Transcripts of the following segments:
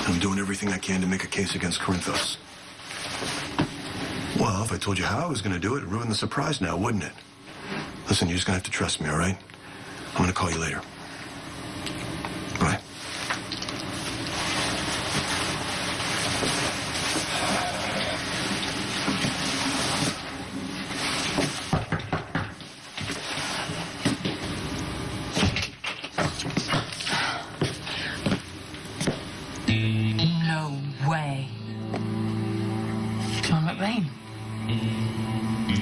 I'm doing everything I can to make a case against Corinthos. Well, if I told you how I was going to do it, it'd ruin the surprise now, wouldn't it? Listen, you're just going to have to trust me, all right? I'm going to call you later. Bye. No way. John McBain.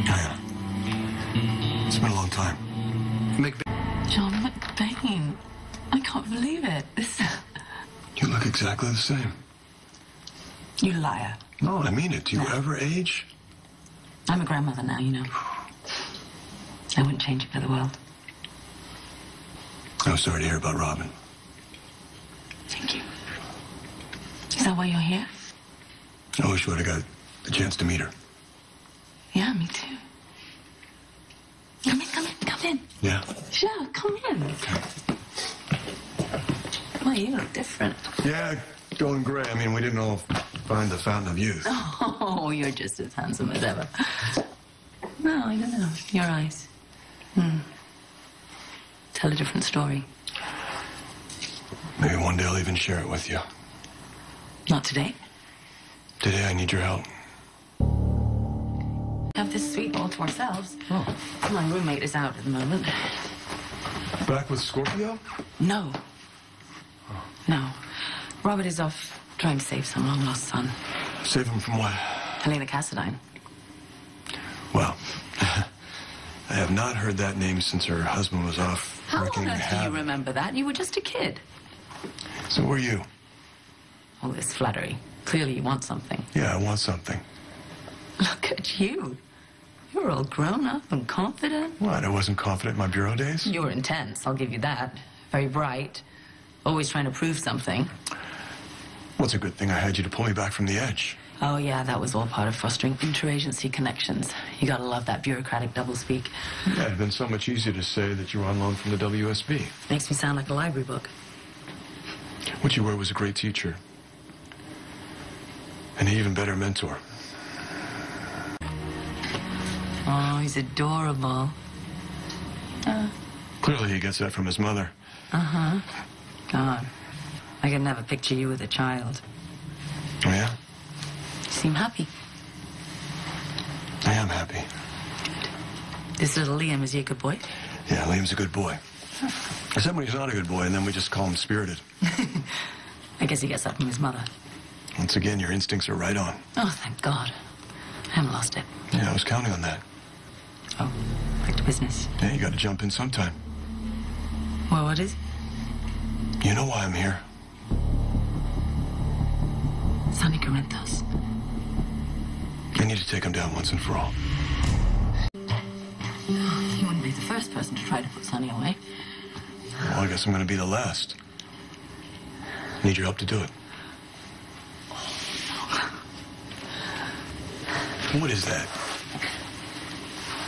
Yeah. It's been a long time. John McBain. I can't believe it. You look exactly the same. You liar. No, I mean it. Do you ever age? I'm a grandmother now, you know. I wouldn't change it for the world. I'm sorry to hear about Robin. Thank you. Is that why you're here? I wish you would have got the chance to meet her. Yeah, me too. Come in. Yeah? Sure, come in. Well, you look different. Yeah, going gray. I mean, we didn't all find the fountain of youth. Oh, you're just as handsome as ever. No, I don't know. Your eyes. Tell a different story. Maybe one day I'll even share it with you. Not today. Today I need your help. Have this suite all to ourselves. Oh. My roommate is out at the moment. Back with Scorpio? No. Oh. No. Robert is off trying to save some long-lost son. Save him from what? Helena Cassadine. Well, I have not heard that name since her husband was off How wreaking on earth do havoc. you remember that? You were just a kid. So were you? All this flattery. Clearly you want something. Yeah, I want something. Look at you. You're all grown up and confident. What, I wasn't confident in my bureau days? You were intense, I'll give you that. Very bright. Always trying to prove something. Well, it's a good thing I had you to pull me back from the edge. Oh, yeah, that was all part of fostering interagency connections. You gotta love that bureaucratic doublespeak. Yeah, it'd been so much easier to say that you were on loan from the WSB. Makes me sound like a library book. What you were was a great teacher. And an even better mentor. Oh, he's adorable. Clearly he gets that from his mother. Uh-huh. God, I could never picture you with a child. Oh, yeah? You seem happy. I am happy. This little Liam, is he a good boy? Yeah, Liam's a good boy. Except when he's not a good boy, and then we just call him spirited. I guess he gets that from his mother. Once again, your instincts are right on. Oh, thank God. I haven't lost it. Yeah, I was counting on that. Oh, back to business. Yeah, you gotta jump in sometime. Well, what is it? You know why I'm here? Sonny Corinthos. I need to take him down once and for all. You wouldn't be the first person to try to put Sonny away. Well, I guess I'm gonna be the last. Need your help to do it. What is that?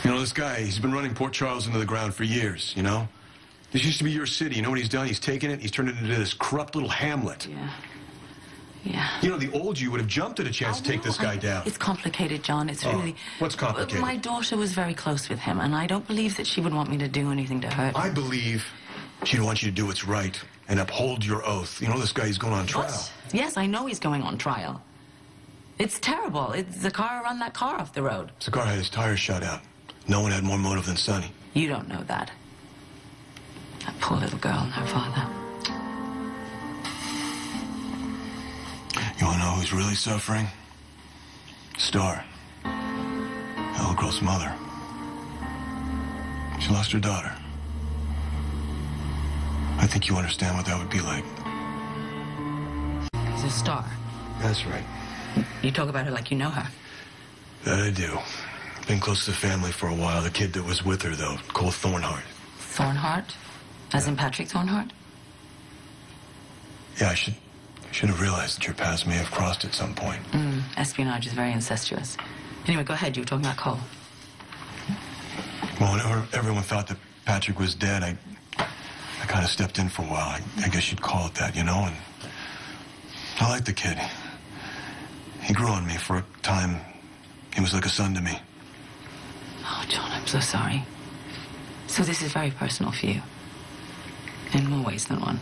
You know, this guy, he's been running Port Charles into the ground for years, you know? This used to be your city. You know what he's done? He's taken it, he's turned it into this corrupt little hamlet. Yeah. Yeah. You know, the old you would have jumped at a chance to take this guy down. It's complicated, John. It's really... What's complicated? My daughter was very close with him, and I don't believe that she would want me to do anything to hurt. I believe she'd want you to do what's right and uphold your oath. You know, this guy, he's going on trial. What? Yes, I know he's going on trial. It's terrible. Zacchara run that car off the road. Zacchara had his tires shot out. No one had more motive than Sonny. You don't know that. That poor little girl and her father. You want to know who's really suffering? Star. The little girl's mother. She lost her daughter. I think you understand what that would be like. She's a star. That's right. You talk about her like you know her. That I do. Been close to the family for a while. The kid that was with her, though, Cole Thornhart. Thornhart? As in Patrick Thornhart? Yeah, I should have realized that your paths may have crossed at some point. Espionage is very incestuous. Anyway, go ahead. You were talking about Cole. Well, whenever everyone thought that Patrick was dead, I kind of stepped in for a while. I guess you'd call it that, you know? And I like the kid. He grew on me for a time. He was like a son to me. Oh, John, I'm so sorry. So this is very personal for you. In more ways than one.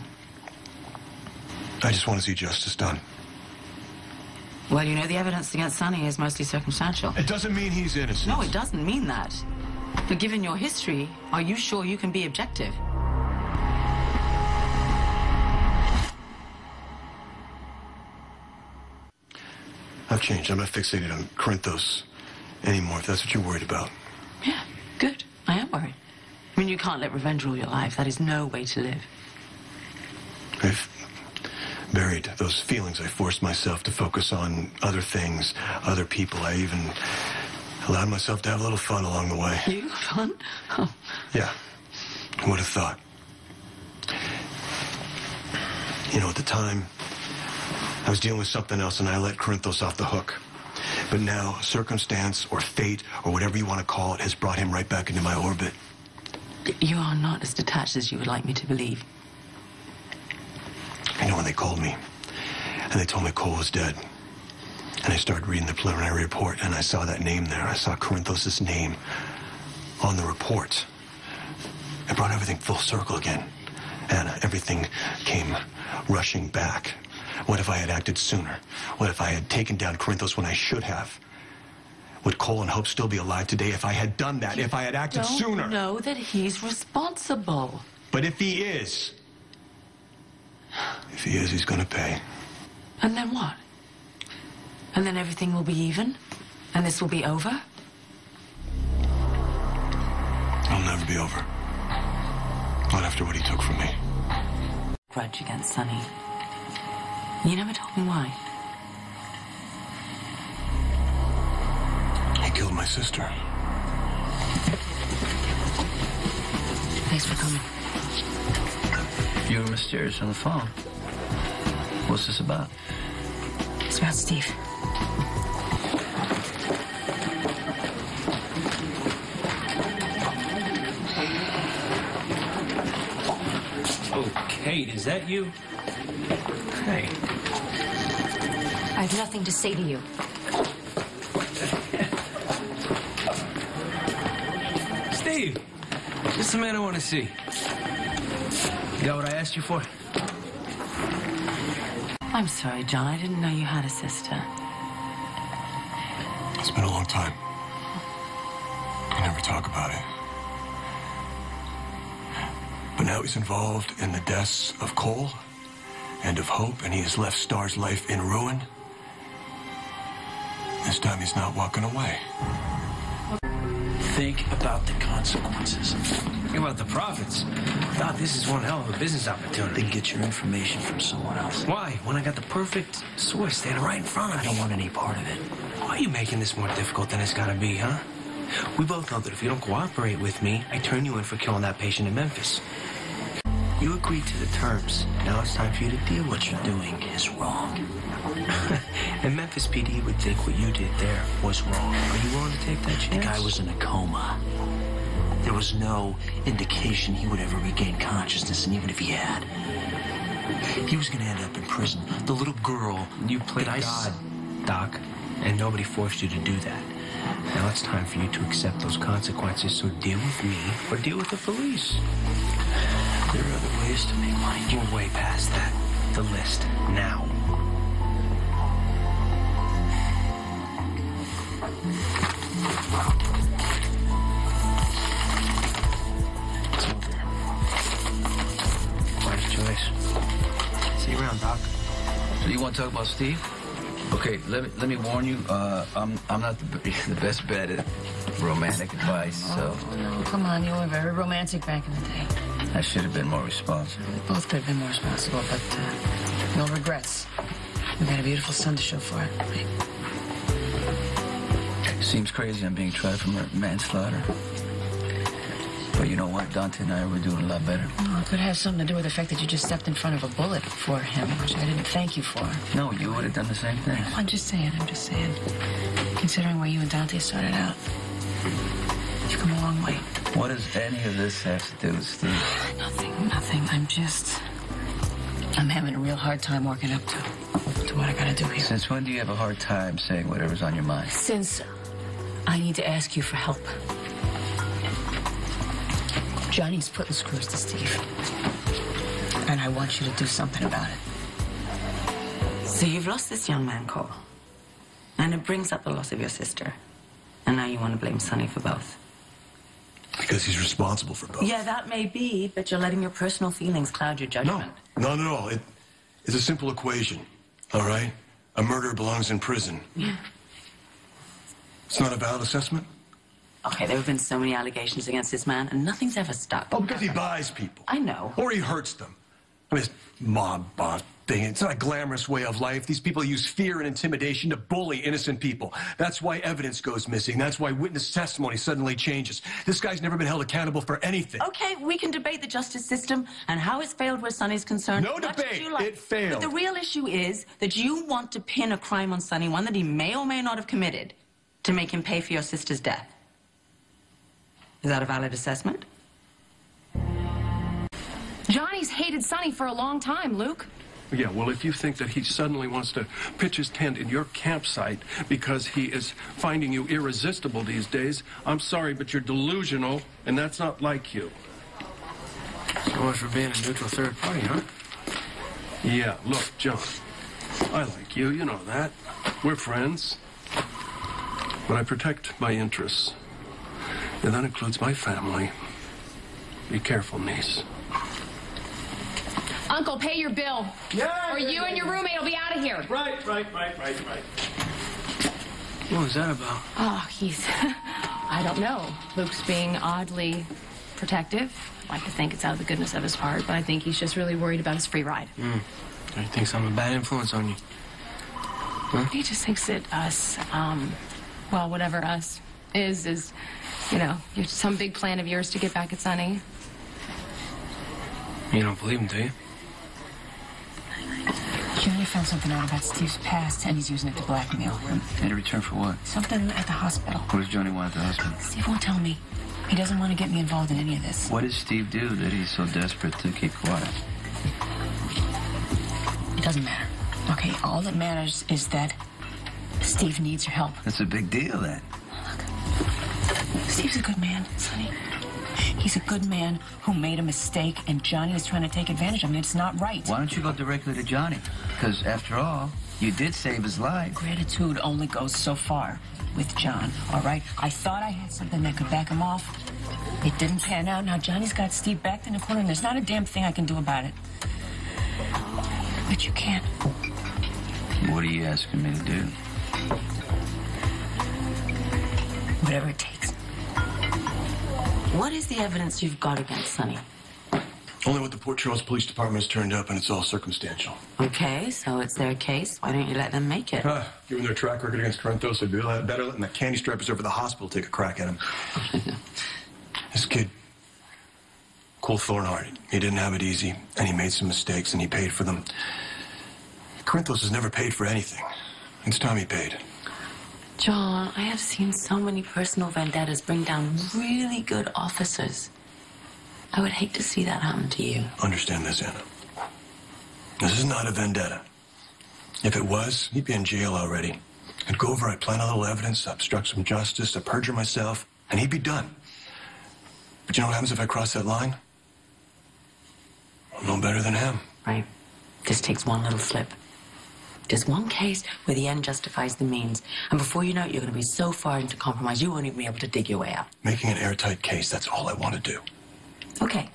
I just want to see justice done. Well, you know, the evidence against Sonny is mostly circumstantial. It doesn't mean he's innocent. No, it doesn't mean that. But given your history, are you sure you can be objective? I've changed. I'm not fixated on Corinthos anymore, if that's what you're worried about. Yeah, good. I am worried. I mean, you can't let revenge rule your life. That is no way to live. I've buried those feelings. I forced myself to focus on other things, other people. I even allowed myself to have a little fun along the way. You? Fun? Oh. Yeah. Who would have thought? You know, at the time, I was dealing with something else, and I let Corinthos off the hook. But now, circumstance or fate or whatever you want to call it has brought him right back into my orbit. You are not as detached as you would like me to believe. You know, when they called me, and they told me Cole was dead, and I started reading the preliminary report, and I saw that name there. I saw Corinthos' name on the report. It brought everything full circle again, and everything came rushing back. What if I had acted sooner? What if I had taken down Corinthos when I should have? Would Cole and Hope still be alive today if I had done that, if I had acted sooner? I don't know that he's responsible. But if he is, he's gonna pay. And then what? And then everything will be even? And this will be over? It'll never be over. Not after what he took from me. Grudge against Sonny. You never told me why. He killed my sister. Thanks for coming. You were mysterious on the phone. What's this about? It's about Steve. Oh, Kate, is that you? Hey. I have nothing to say to you. Steve! This is the man I want to see. You got what I asked you for? I'm sorry, John. I didn't know you had a sister. It's been a long time. I never talk about it. But now he's involved in the deaths of Cole and of Hope, and he has left Star's life in ruin. This time he's not walking away. Think about the consequences. Think about the profits. Doc, this is one hell of a business opportunity. Then get your information from someone else. Why? When I got the perfect source standing right in front of me. I don't want any part of it. Why are you making this more difficult than it's gotta be, huh? We both know that if you don't cooperate with me, I turn you in for killing that patient in Memphis. You agreed to the terms. Now it's time for you to deal with What you're doing is wrong. And Memphis PD would think what you did there was wrong. Are you willing to take that chance? The guy was in a coma. There was no indication he would ever regain consciousness, and even if he had, he was going to end up in prison. The little girl... You played God, Doc, and nobody forced you to do that. Now it's time for you to accept those consequences, so deal with me or deal with the police. There are other ways to make money. We're way past that. The list, now. It's over. Wise choice. See you around, Doc. So you want to talk about Steve? Okay, let me warn you. I'm not the best bet at romantic advice. So No, come on. You were very romantic back in the day. I should have been more responsible. We both could have been more responsible, but no regrets. We got a beautiful son to show for it, right? Seems crazy I'm being tried for manslaughter. But you know what? Dante and I were doing a lot better. Oh, it could have something to do with the fact that you just stepped in front of a bullet for him, which I didn't thank you for. No, you would have done the same thing. I'm just saying. Considering where you and Dante started out, you've come a long way. What does any of this have to do with Steve? Nothing. I'm having a real hard time working up to it. do what I gotta do here. Since when do you have a hard time saying whatever's on your mind? Since I need to ask you for help. Johnny's putting screws to Steve. And I want you to do something about it. So you've lost this young man, Cole. And it brings up the loss of your sister. And now you want to blame Sonny for both. Because he's responsible for both. Yeah, that may be, but you're letting your personal feelings cloud your judgment. No, not at all. It's a simple equation, all right? A murderer belongs in prison. Yeah. It's not a valid assessment? Okay, there have been so many allegations against this man, and nothing's ever stuck. Oh, because he buys people. I know. Or he hurts them. I mean, this mob boss thing, it's not a glamorous way of life. These people use fear and intimidation to bully innocent people. That's why evidence goes missing. That's why witness testimony suddenly changes. This guy's never been held accountable for anything. Okay, we can debate the justice system and how it's failed where Sonny's concerned. No debate. It failed. But the real issue is that you want to pin a crime on Sonny, one that he may or may not have committed, to make him pay for your sister's death. Is that a valid assessment? Johnny's hated Sonny for a long time, Luke. Yeah, well, if you think that he suddenly wants to pitch his tent in your campsite because he is finding you irresistible these days, I'm sorry, but you're delusional, and that's not like you. So much for being a neutral third party, huh? Yeah, look, John, I like you, you know that. We're friends. But I protect my interests. And that includes my family. Be careful, niece. Uncle, pay your bill. Yeah, or you and your roommate will be out of here. Right. What was that about? Oh, he's... I don't know. Luke's being oddly protective. I like to think it's out of the goodness of his heart, but I think he's just really worried about his free ride. He thinks I'm a bad influence on you. Huh? He just thinks that us, well, whatever us is, you know, some big plan of yours to get back at Sonny. You don't believe him, do you? Johnny found something out about Steve's past, and he's using it to blackmail him. In return for what? Something at the hospital. What does Johnny want at the hospital? Steve won't tell me. He doesn't want to get me involved in any of this. What does Steve do that he's so desperate to keep quiet? It doesn't matter. Okay, all that matters is that Steve needs your help. That's a big deal, then. Look, Steve's a good man, Sonny. He's a good man who made a mistake, and Johnny is trying to take advantage of him. It's not right. Why don't you go directly to Johnny? Because, after all, you did save his life. Gratitude only goes so far with John, all right? I thought I had something that could back him off. It didn't pan out. Now Johnny's got Steve backed in the corner, and there's not a damn thing I can do about it. But you can. What are you asking me to do? Whatever it takes. What is the evidence you've got against Sonny? Only what the Port Charles Police Department has turned up, and it's all circumstantial. Okay, so it's their case. Why don't you let them make it? Given their track record against Corinthos, it'd be a lot better letting the candy strippers over the hospital take a crack at him. This kid, Cole Thornhart, he didn't have it easy, and he made some mistakes, and he paid for them. Corinthos has never paid for anything. It's time he paid. John, I have seen so many personal vendettas bring down really good officers. I would hate to see that happen to you. Understand this, Anna. This is not a vendetta. If it was, he'd be in jail already. I'd go over, I'd plant a little evidence, obstruct some justice, I'd perjure myself, and he'd be done. But you know what happens if I cross that line? I'm no better than him. Right. Just takes one little slip. Just one case where the end justifies the means. And before you know it, you're going to be so far into compromise, you won't even be able to dig your way out. Making an airtight case, that's all I want to do. Okay.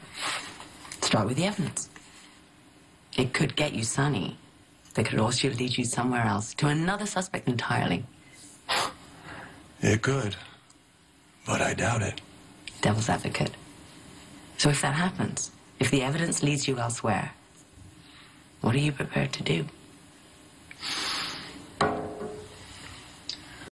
Start with the evidence. It could get you Sonny. But it could also lead you somewhere else, to another suspect entirely. It could. But I doubt it. Devil's advocate. So if that happens, if the evidence leads you elsewhere, what are you prepared to do?